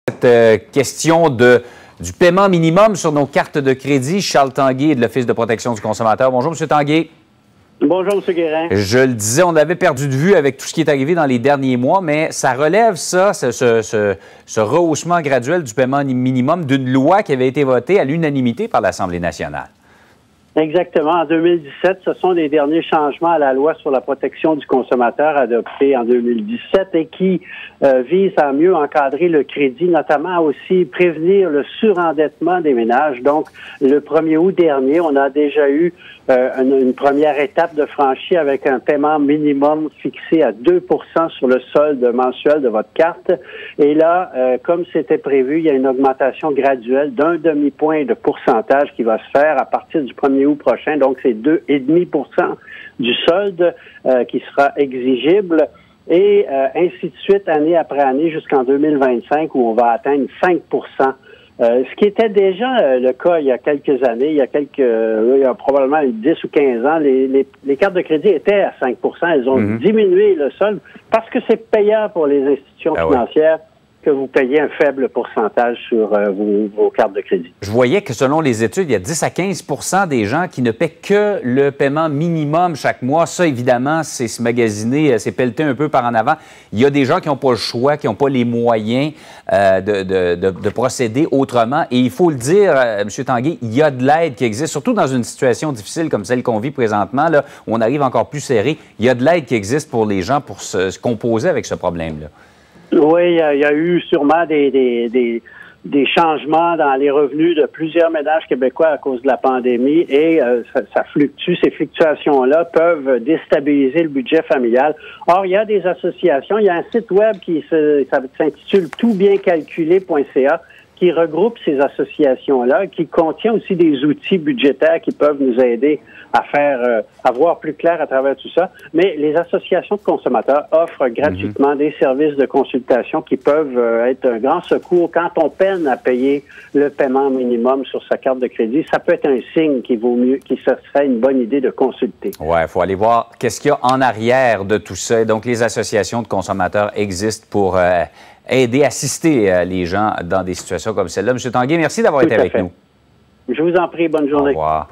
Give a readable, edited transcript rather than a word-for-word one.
Cette question du paiement minimum sur nos cartes de crédit. Charles Tanguay de l'Office de protection du consommateur. Bonjour, M. Tanguay. Bonjour, M. Guérin. Je le disais, on avait perdu de vue avec tout ce qui est arrivé dans les derniers mois, mais ça relève ce rehaussement graduel du paiement minimum d'une loi qui avait été votée à l'unanimité par l'Assemblée nationale. Exactement. En 2017, ce sont les derniers changements à la loi sur la protection du consommateur adoptés en 2017 et qui visent à mieux encadrer le crédit, notamment à aussi prévenir le surendettement des ménages. Donc, le 1er août dernier, on a déjà eu une première étape de franchie avec un paiement minimum fixé à 2 sur le solde mensuel de votre carte. Et là, comme c'était prévu, il y a une augmentation graduelle d'un demi-point de pourcentage qui va se faire à partir du 1er août prochain. Donc, c'est 2,5 du solde qui sera exigible. Et ainsi de suite, année après année, jusqu'en 2025, où on va atteindre 5 ce qui était déjà le cas il y a quelques années, il y a probablement 10 ou 15 ans, les cartes de crédit étaient à 5 Elles ont diminué le solde parce que c'est payant pour les institutions financières que vous payez un faible pourcentage sur vos cartes de crédit. Je voyais que selon les études, il y a 10 à 15 des gens qui ne paient que le paiement minimum chaque mois. Ça, évidemment, c'est se magasiner, c'est pelleter un peu par en avant. Il y a des gens qui n'ont pas le choix, qui n'ont pas les moyens de procéder autrement. Et il faut le dire, M. Tanguay, il y a de l'aide qui existe, surtout dans une situation difficile comme celle qu'on vit présentement, là, où on arrive encore plus serré. Il y a de l'aide qui existe pour les gens pour se composer avec ce problème-là. Oui, il y a eu sûrement des changements dans les revenus de plusieurs ménages québécois à cause de la pandémie et ça fluctue. Ces fluctuations-là peuvent déstabiliser le budget familial. Or, il y a des associations, il y a un site web qui s'intitule toutbiencalculé.ca qui regroupe ces associations-là, qui contient aussi des outils budgétaires qui peuvent nous aider à voir plus clair à travers tout ça. Mais les associations de consommateurs offrent gratuitement des services de consultation qui peuvent être un grand secours quand on peine à payer le paiement minimum sur sa carte de crédit. Ça peut être un signe qu'il vaut mieux, qu'il serait une bonne idée de consulter. Oui, il faut aller voir qu'est-ce qu'il y a en arrière de tout ça. Donc, les associations de consommateurs existent pour aider, assister les gens dans des situations comme celle-là. M. Tanguay, merci d'avoir été avec nous. Je vous en prie, bonne journée. Au revoir.